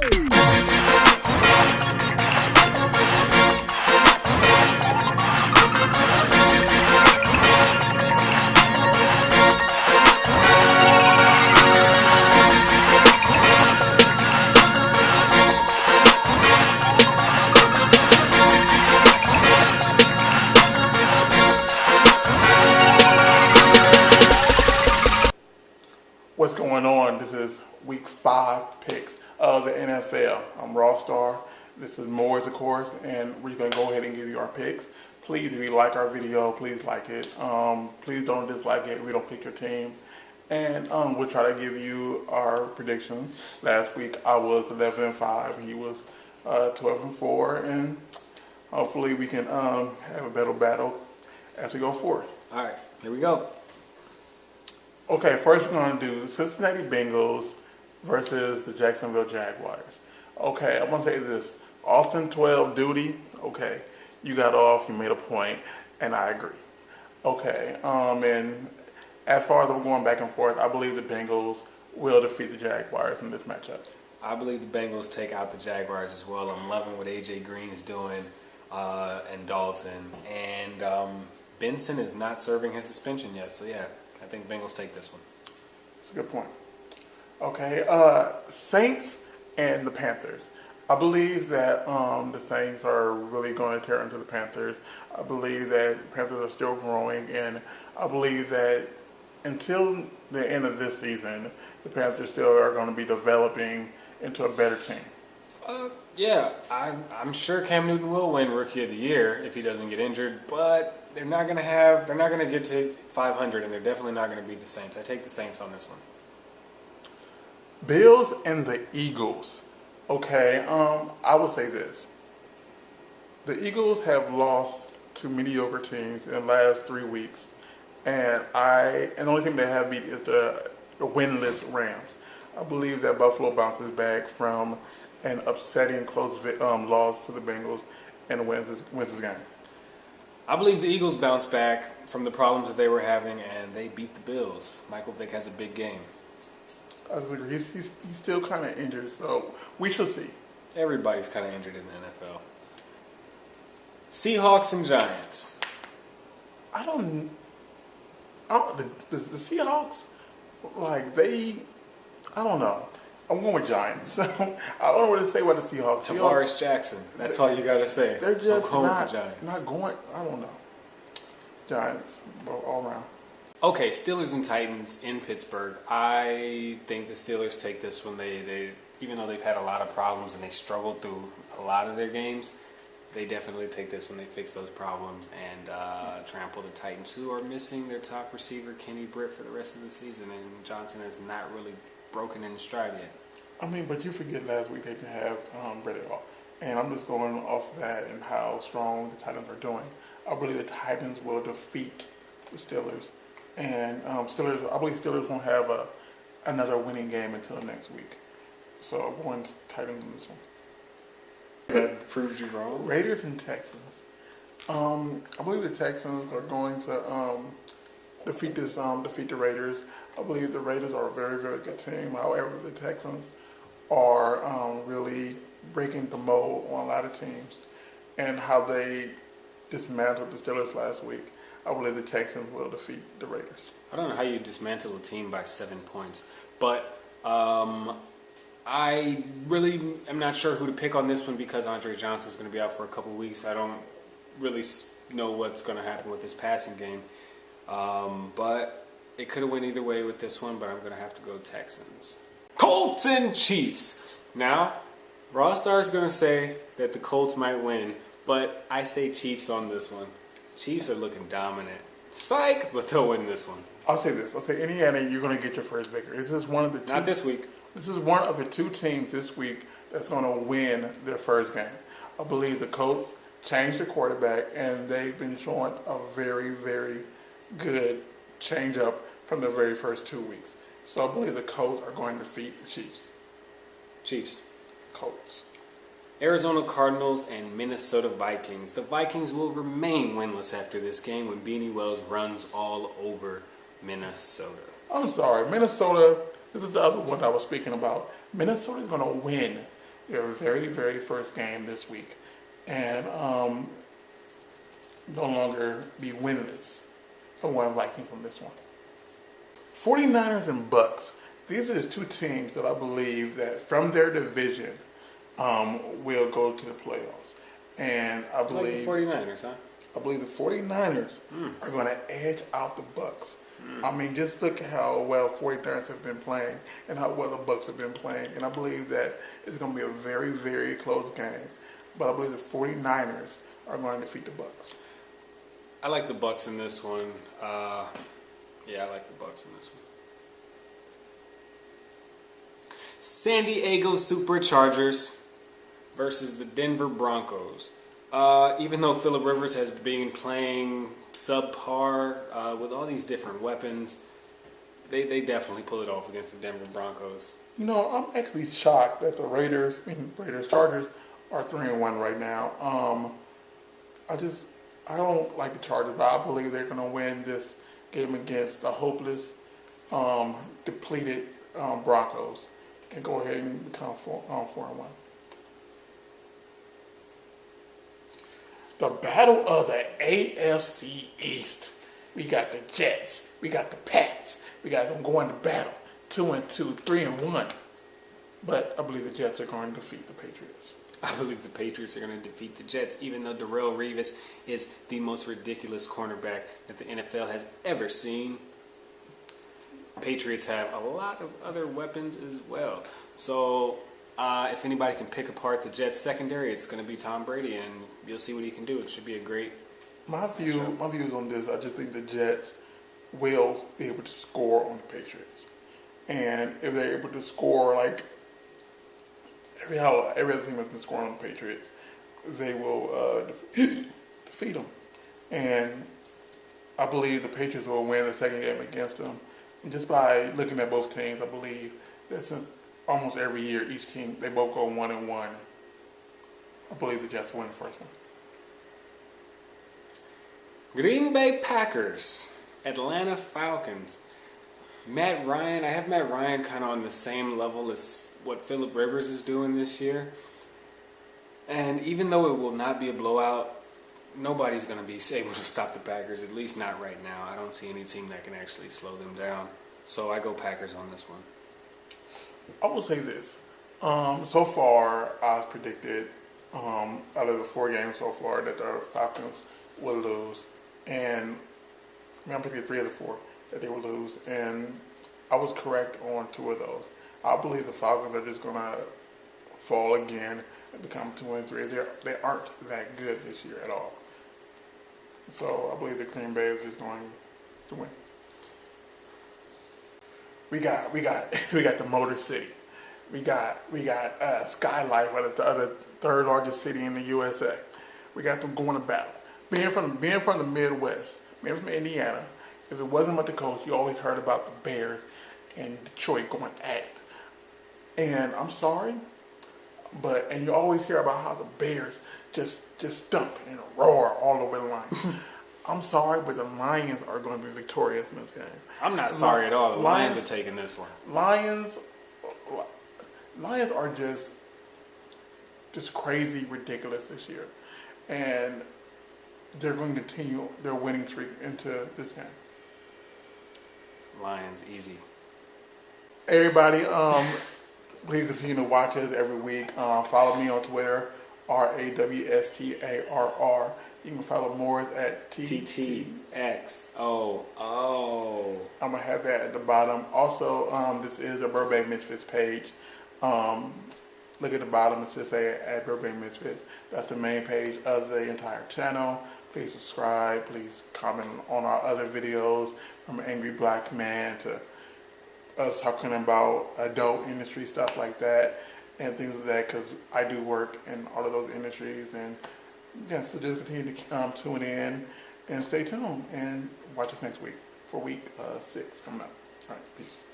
What's going on? This is week 5 picks of the NFL. I'm Rawstarr. This is Morris, of course, and we're going to go ahead and give you our picks. Please, if you like our video, please like it. Please don't dislike it if we don't pick your team. And we'll try to give you our predictions. Last week I was 11-5. He was 12-4, and hopefully we can have a better battle as we go forth. All right, here we go. Okay, first we're going to do Cincinnati Bengals versus the Jacksonville Jaguars. Okay, I'm going to say this. Austin 12 duty. Okay, you got off, you made a point, and I agree. Okay, and as far as I'm going back and forth, I believe the Bengals will defeat the Jaguars in this matchup. I believe the Bengals take out the Jaguars as well. I'm loving what A.J. Green's doing and Dalton. And Benson is not serving his suspension yet, so yeah. I think Bengals take this one. That's a good point. Okay, Saints and the Panthers. I believe that the Saints are really going to tear into the Panthers. I believe that the Panthers are still growing, and I believe that until the end of this season, the Panthers still are going to be developing into a better team. Yeah, I'm sure Cam Newton will win Rookie of the Year if he doesn't get injured, but they're not going to get to 500, and they're definitely not going to beat the Saints. I take the Saints on this one. Bills and the Eagles. Okay, I would say this. The Eagles have lost to mediocre teams in the last 3 weeks, and the only thing they have beat is the winless Rams. I believe that Buffalo bounces back from an upsetting close loss to the Bengals and wins this game. I believe the Eagles bounce back from the problems that they were having, and they beat the Bills. Michael Vick has a big game. I disagree. He's still kind of injured, so we shall see. Everybody's kind of injured in the NFL. Seahawks and Giants. The Seahawks, I don't know. I'm going with Giants. I don't know what to say about the Seahawks. Tavares Jackson. That's all you got to say. They're just not Giants. going. I don't know. Giants, all around. Okay, Steelers and Titans in Pittsburgh. I think the Steelers take this one. They even though they've had a lot of problems and they struggled through a lot of their games, they definitely take this one. They fix those problems and trample the Titans, who are missing their top receiver, Kenny Britt, for the rest of the season. And Johnson has not really broken in stride yet. I mean, but you forget last week they didn't have Brett at all. And I'm just going off that and how strong the Titans are doing. I believe the Titans will defeat the Steelers. And I believe Steelers won't have another winning game until next week. So I'm going to Titans in this one. That proves you wrong. Raiders and Texans. I believe the Texans are going to defeat the Raiders. I believe the Raiders are a very, very good team. However, the Texans are really breaking the mold on a lot of teams, and how they dismantled the Steelers last week. I believe the Texans will defeat the Raiders. I don't know how you dismantle a team by 7 points, but I really am not sure who to pick on this one because Andre Johnson's going to be out for a couple weeks. I don't really know what's going to happen with his passing game, but it could have went either way with this one, but I'm going to have to go Texans. Colts and Chiefs. Now, Rawstar's going to say that the Colts might win, but I say Chiefs on this one. Chiefs are looking dominant. Psych, but they'll win this one. I'll say this. I'll say Indiana, you're going to get your first victory. This is one of the two. Not this week. This is one of the two teams this week that's going to win their first game. I believe the Colts changed their quarterback, and they've been showing a very, very good change-up from the very first 2 weeks. So I believe the Colts are going to defeat the Chiefs. Chiefs. Colts. Arizona Cardinals and Minnesota Vikings. The Vikings will remain winless after this game when Beanie Wells runs all over Minnesota. I'm sorry. Minnesota, this is the other one I was speaking about. Minnesota is going to win their very, very first game this week and no longer be winless. I'm going Vikings on this one. 49ers and Bucks. These are just two teams that I believe that from their division will go to the playoffs. And I believe... Like the 49ers, huh? I believe the 49ers are going to edge out the Bucks. I mean, just look at how well 49ers have been playing and how well the Bucks have been playing. And I believe that it's going to be a very, very close game. But I believe the 49ers are going to defeat the Bucks. I like the Bucks in this one. Yeah, I like the Bucks in this one. San Diego Superchargers versus the Denver Broncos. Even though Phillip Rivers has been playing subpar with all these different weapons, they definitely pull it off against the Denver Broncos. You know, I'm actually shocked that the Chargers are 3-1 right now. I don't like the Chargers, but I believe they're going to win this game against the hopeless, depleted Broncos and go ahead and become 4-1. The battle of the AFC East. We got the Jets. We got the Pats. We got them going to battle. 2-2, 3-1. But I believe the Jets are going to defeat the Patriots. I believe the Patriots are going to defeat the Jets, even though Darrelle Revis is the most ridiculous cornerback that the NFL has ever seen. Patriots have a lot of other weapons as well. So if anybody can pick apart the Jets secondary, it's going to be Tom Brady, and you'll see what he can do. It should be a great My views on this, I just think the Jets will be able to score on the Patriots. And if they're able to score like every other team has been scoring on the Patriots, they will defeat them. And I believe the Patriots will win the second game against them. And just by looking at both teams, I believe that since almost every year, each team, they both go 1-1. I believe the Jets will win the first one. Green Bay Packers, Atlanta Falcons. Matt Ryan, I have Matt Ryan kind of on the same level as what Phillip Rivers is doing this year. And even though it will not be a blowout, nobody's going to be able to stop the Packers, at least not right now. I don't see any team that can actually slow them down. So I go Packers on this one. I will say this. So far, I've predicted out of the 4 games so far that the Falcons will lose. And I predicted 3 of the 4 that they will lose. And I was correct on 2 of those. I believe the Falcons are just going to fall again and become 2-3. They aren't that good this year at all. So I believe the Green Bay is just going to win. We got the Motor City. We got Skylight, the 3rd largest city in the USA. We got them going to battle. Being from the Midwest, being from Indiana, if it wasn't about the Colts, you always heard about the Bears and Detroit going at it. And I'm sorry, and you always hear about how the Bears just stump and roar all over the line. I'm sorry, but the Lions are going to be victorious in this game. I'm not sorry at all. The Lions are taking this one. Lions are just crazy, ridiculous this year. And they're going to continue their winning streak into this game. Lions, easy. Everybody, please continue to watch us every week. Follow me on Twitter, RAWSTARR. You can follow Morris at TTXOO. I'm going to have that at the bottom. Also, this is a Burbank Misfits page. Look at the bottom. It's just say at Burbank Misfits. That's the main page of the entire channel. Please subscribe. Please comment on our other videos, from Angry Black Man to us talking about adult industry stuff like that and things like that, because I do work in all of those industries. And yeah, so just continue to tune in and stay tuned and watch us next week for week 6 coming up. All right, peace.